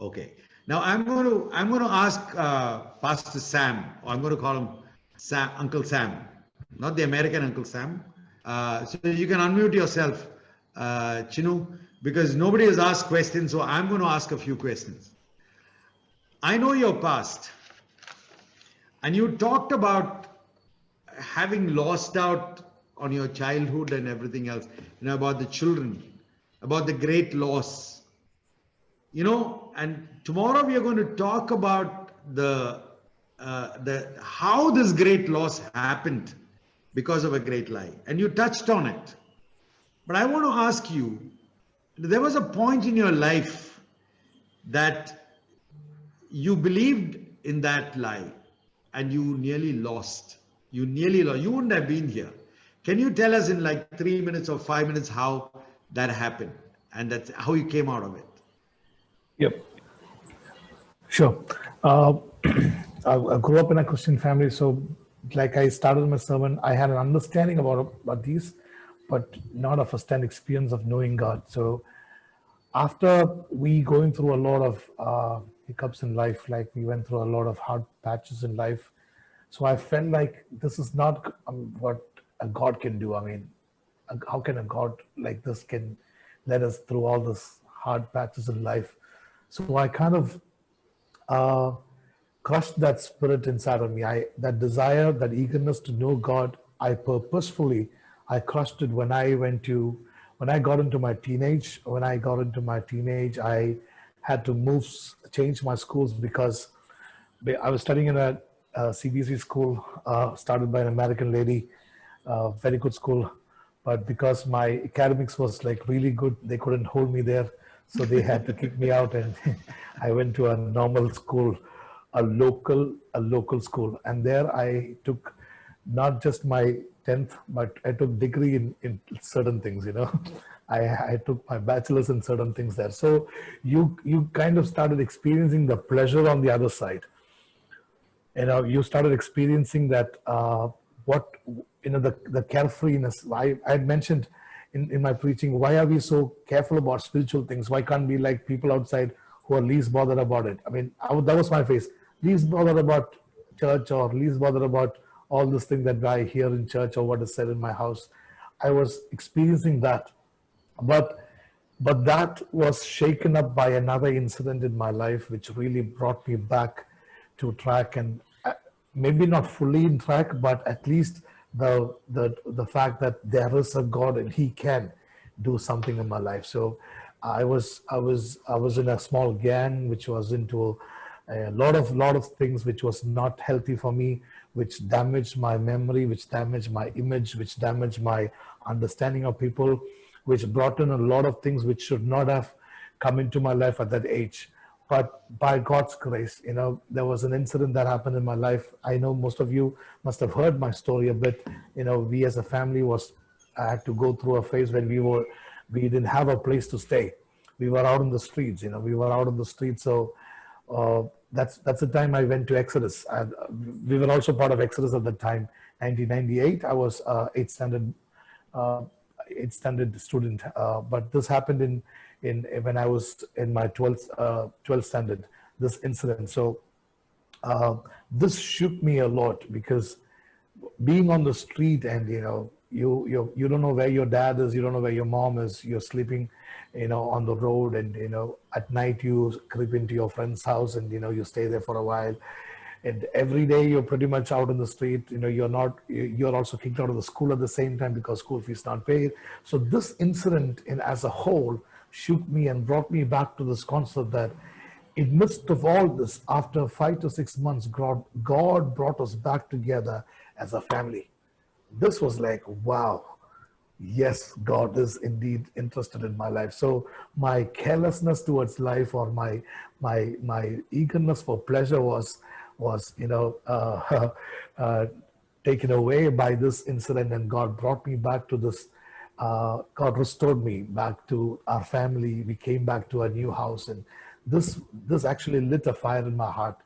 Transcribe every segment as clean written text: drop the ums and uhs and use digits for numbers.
Okay. Now I'm going to ask Pastor Sam, or I'm going to call him Sam, Uncle Sam, not the American Uncle Sam. So you can unmute yourself, Chinu, because nobody has asked questions. So I'm going to ask a few questions. I know your past, and you talked about having lost out on your childhood and everything else. About the children, about the great loss. And tomorrow we are going to talk about the how this great loss happened because of a great lie, and you touched on it. But I want to ask you, there was a point in your life that you believed in that lie and you nearly lost. You wouldn't have been here. Can you tell us in like 3 minutes or 5 minutes how that happened and that's how you came out of it? Yep. Sure. Uh, I grew up in a Christian family, so like I started my sermon, I had an understanding about these, but not a first-hand experience of knowing God. So after we going through a lot of hiccups in life, like we went through a lot of hard patches in life, so I felt like this is not what a God can do. I mean, how can a God like this can let us through all this hard patches in life? So I kind of uh, crushed that spirit inside of me. That desire, that eagerness to know God, I crushed it when I got into my teenage. When I got into my teenage, I had to change my schools because I was studying in a CBSE school started by an American lady, very good school. But because my academics was like really good, they couldn't hold me there. So they had to kick me out, and I went to a normal school, a local school. And there I took not just my 10th, but I took degree in certain things. I took my bachelor's in certain things there. So you kind of started experiencing the pleasure on the other side. You started experiencing that what the carefreeness. I had mentioned in my preaching, why are we so careful about spiritual things? Why can't we like people outside who are least bothered about it? I mean, that was my face. Least bothered about church, or least bothered about all this thing that I hear in church or what is said in my house. I was experiencing that, but that was shaken up by another incident in my life, which really brought me back to track, and maybe not fully in track, but at least the fact that there is a God and He can do something in my life. So I was in a small gang which was into a lot of things which was not healthy for me, which damaged my memory, which damaged my image, which damaged my understanding of people, which brought in a lot of things which should not have come into my life at that age. But by God's grace, there was an incident that happened in my life. I know most of you must have heard my story a bit. We as a family I had to go through a phase when we didn't have a place to stay. We were out in the streets. We were out on the streets. So that's the time I went to Exodus. We were also part of Exodus at the time, 1998. I was eighth standard student, but this happened in when I was in my 12th standard. This incident, so this shook me a lot, because being on the street, and you don't know where your dad is, you don't know where your mom is, you're sleeping on the road, and at night you creep into your friend's house, and you stay there for a while, and every day you're pretty much out in the street. You're also kicked out of the school at the same time because school fees not paid. So this incident as a whole shook me and brought me back to this concept that in midst of all this, after 5 to 6 months, God brought us back together as a family. This was like, wow, yes, God is indeed interested in my life. So my carelessness towards life, or my eagerness for pleasure was taken away by this incident, and God brought me back to this. God restored me back to our family. We came back to a new house, and this actually lit a fire in my heart.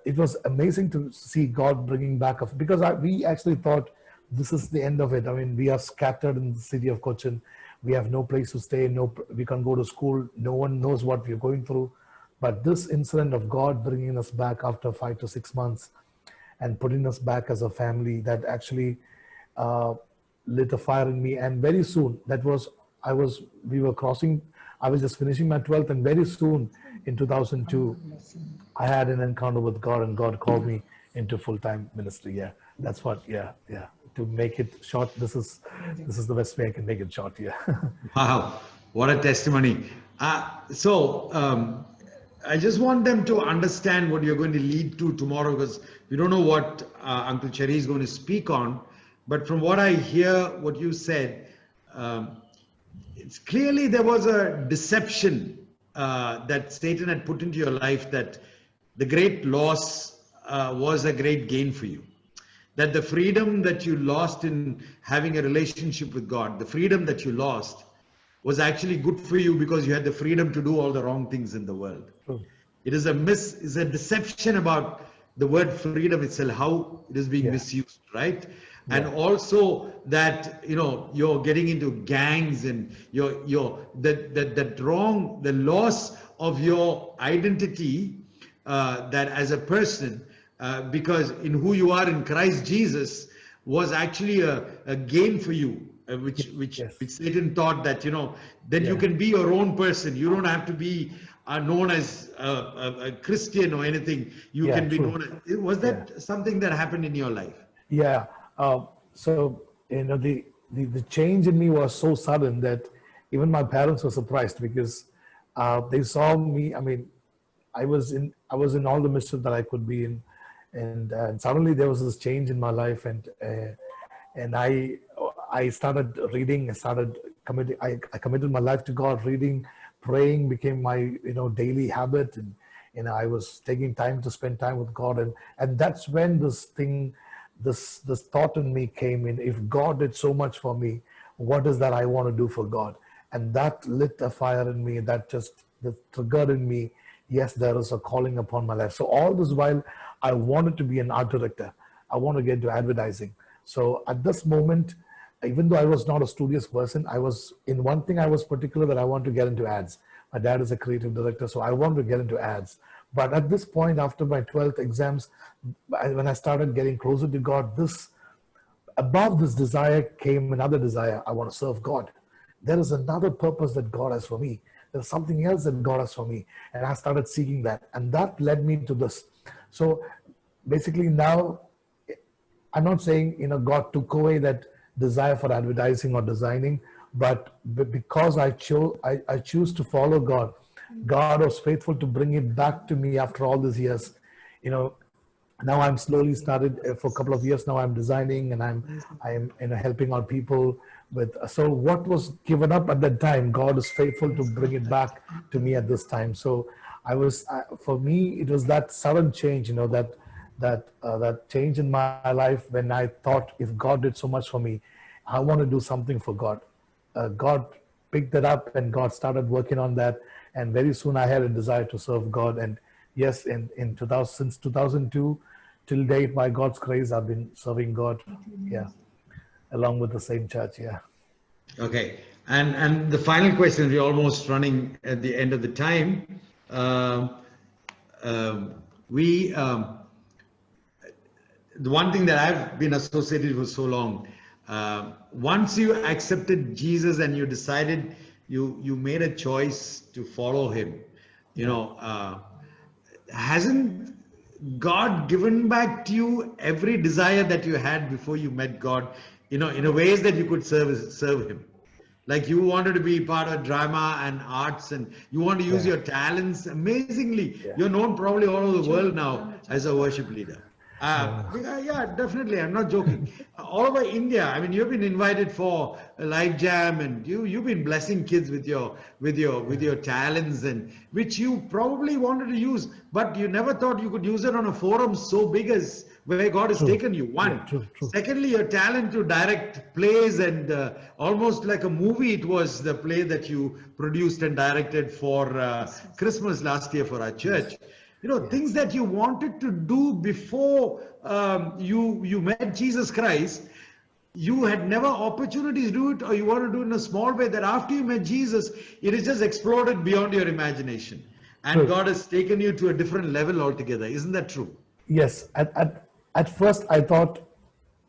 It was amazing to see God bringing back because we actually thought this is the end of it. I mean, we are scattered in the city of Cochin. We have no place to stay. We can't go to school. No one knows what we're going through. But this incident of God bringing us back after 5 to 6 months and putting us back as a family, that actually uh, lit a fire in me. And very soon, we were crossing, I was just finishing my 12th, and very soon in 2002, I had an encounter with God, and God called me into full-time ministry. Yeah, that's what. Yeah, yeah. To make it short, this is the best way I can make it short. Yeah. Wow, what a testimony. So I just want them to understand what you're going to lead to tomorrow, because we don't know what Uncle Cherry is going to speak on. But from what I hear, what you said, it's clearly there was a deception that Satan had put into your life, that the great loss was a great gain for you. That the freedom that you lost in having a relationship with God, the freedom that you lost was actually good for you because you had the freedom to do all the wrong things in the world. It is a deception about the word freedom itself, how it is being misused, right? And also that, you're getting into gangs, and the loss of your identity, that as a person, because in who you are in Christ Jesus was actually a gain for you, which Satan thought that, then you can be your own person. You don't have to be known as a Christian or anything. You can be known as, was that something that happened in your life? Yeah. So, the change in me was so sudden that even my parents were surprised, because they saw me. I mean, I was in all the mischief that I could be in, and suddenly there was this change in my life, and I started reading. I committed my life to God. Reading, praying became my daily habit, and I was taking time to spend time with God, and that's when this thought in me came in. If God did so much for me, what is that I want to do for God? And that lit a fire in me. That triggered in me, yes, there is a calling upon my life. So all this while, I wanted to be an art director. I want to get into advertising. So at this moment, even though I was not a studious person, I was in one thing I was particular, that I want to get into ads. My dad is a creative director, so I wanted to get into ads. But at this point, after my 12th exams, when I started getting closer to God, above this desire came another desire. I want to serve God. There is another purpose that God has for me. There's something else that God has for me. And I started seeking that. And that led me to this. So basically now, I'm not saying, God took away that desire for advertising or designing, but because I choose to follow God, God was faithful to bring it back to me after all these years. Now I'm slowly started for a couple of years now. I'm designing, and I'm helping out people with. So what was given up at that time, God is faithful to bring it back to me at this time. So for me, it was that sudden change, that change in my life when I thought, if God did so much for me, I want to do something for God. God picked that up, and God started working on that. And very soon I had a desire to serve God. And yes, since 2002 till date, by God's grace, I've been serving God. Yeah, along with the same church. Yeah. Okay. And the final question, we're almost running at the end of the time. The one thing that I've been associated with so long, once you accepted Jesus and you decided, you made a choice to follow him, hasn't God given back to you every desire that you had before you met God, in a ways that you could serve him? Like, you wanted to be part of drama and arts, and you want to use your talents amazingly. You're known probably all over the world now as a worship leader. Yeah, definitely. I'm not joking. All over India. I mean, you've been invited for a live jam, and you've been blessing kids with your talents, and which you probably wanted to use, but you never thought you could use it on a forum so big as where God has taken you. One. True. Secondly, your talent to direct plays, and almost like a movie. It was the play that you produced and directed for Christmas last year for our church. Things that you wanted to do before you met Jesus Christ, you had never opportunities to do it, or you want to do it in a small way, that after you met Jesus, it has just exploded beyond your imagination. and True. God has taken you to a different level altogether. Isn't that true? Yes, at first I thought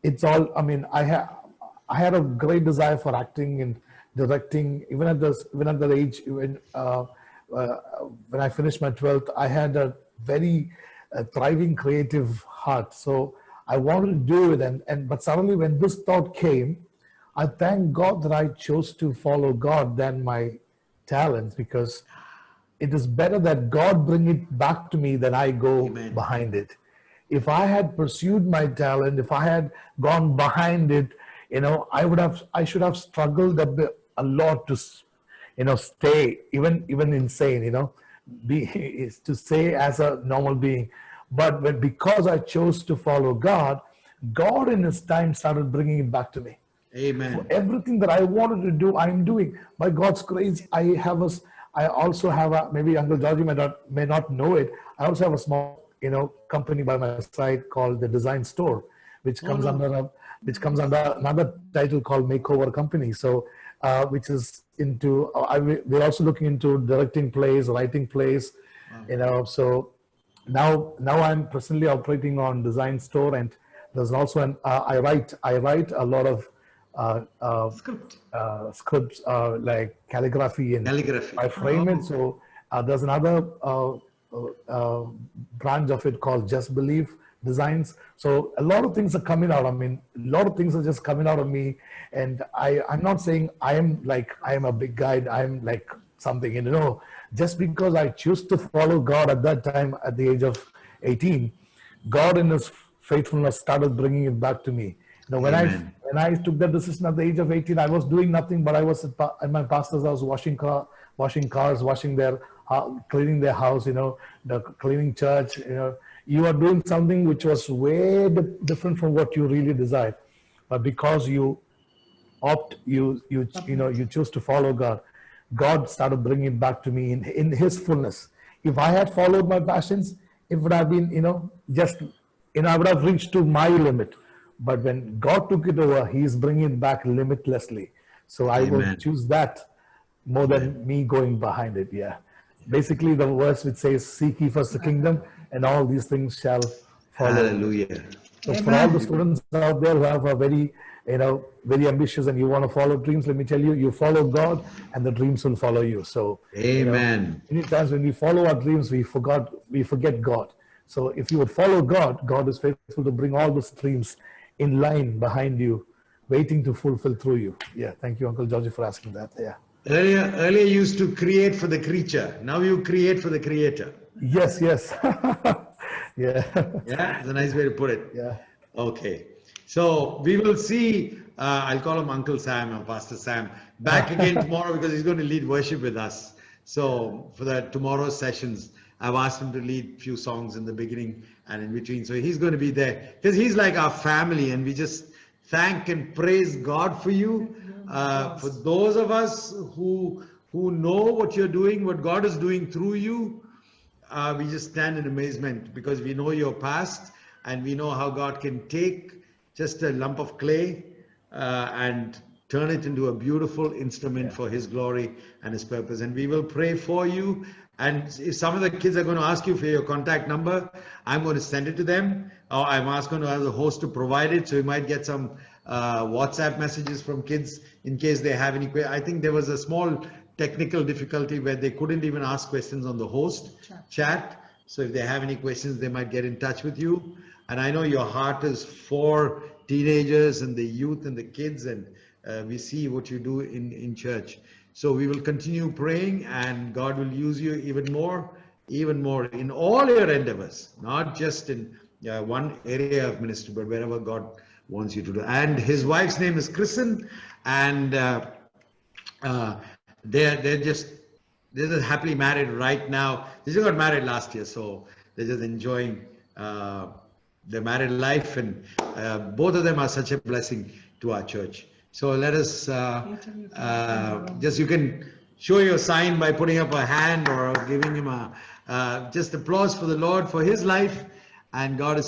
it's all. I mean, I had a great desire for acting and directing. Even at the age uh, when I finished my 12th, I had a very thriving creative heart. So I wanted to do it, and but suddenly when this thought came, I thank God that I chose to follow God than my talents, because it is better that God bring it back to me than I go Amen. behind it. If I had pursued my talent, if I had gone behind it, I should have struggled a lot to, stay even insane, be is to stay as a normal being. But because I chose to follow God, God in His time started bringing it back to me. Amen. Everything that I wanted to do, I'm doing. By God's grace, I also have a, maybe Uncle Georgie may not know it. I also have a small, company by my side called the Design Store, which comes no. under another title called Makeover Company. So, which is into, we're also looking into directing plays, writing plays, so now I'm presently operating on Design Store, and there's also I write a lot of Script. scripts, like calligraphy, and Calligraphy. I frame it. Oh. So there's another branch of it called Just Believe Designs. So a lot of things are coming out. I mean, a lot of things are just coming out of me, and I'm not saying I am a big guy. I'm like something, just because I choose to follow God at that time, at the age of 18, God in His faithfulness started bringing it back to me. When Amen. I took that decision at the age of 18, I was doing nothing, but I was at my pastor's house washing cars, cleaning their house, cleaning church. You are doing something which was way different from what you really desired, but because you you choose to follow God, God started bringing it back to me in His fullness. If I had followed my passions, it would have been, I would have reached to my limit. But when God took it over, He is bringing it back limitlessly. So I will Amen. choose that more than me going behind it. Yeah. Basically, the verse which says, "Seek ye first the kingdom, and all these things shall follow." Hallelujah. So for all the students out there who have a very, very ambitious and you want to follow dreams, let me tell you, you follow God and the dreams will follow you. So, Amen. many times when we follow our dreams, we forget God. So if you would follow God, God is faithful to bring all those dreams in line behind you, waiting to fulfill through you. Yeah. Thank you, Uncle Georgie, for asking that. Yeah. Earlier you used to create for the creature. Now you create for the creator. Yes. Yeah. Yeah, it's a nice way to put it. Yeah. Okay. So we will see, I'll call him Uncle Sam or Pastor Sam, back again tomorrow because he's going to lead worship with us. So for the tomorrow's sessions, I've asked him to lead a few songs in the beginning and in between. So he's going to be there because he's like our family, and we just thank and praise God for you. For those of us who know what you're doing, what God is doing through you, we just stand in amazement because we know your past and we know how God can take just a lump of clay and turn it into a beautiful instrument for His glory and His purpose. And we will pray for you. And if some of the kids are going to ask you for your contact number, I'm going to send it to them, or I'm going to ask the host to provide it. So you might get some WhatsApp messages from kids in case they have any questions. I think there was a small technical difficulty where they couldn't even ask questions on the host chat. So if they have any questions, they might get in touch with you. And I know your heart is for teenagers and the youth and the kids, and we see what you do in church. So we will continue praying, and God will use you even more in all your endeavors, not just in one area of ministry, but wherever God wants you to do. And his wife's name is Kristen, and they're just happily married right now. They just got married last year, so they're just enjoying their married life, and both of them are such a blessing to our church. So let us you can show your sign by putting up a hand or giving him a just applause for the Lord for his life, and God is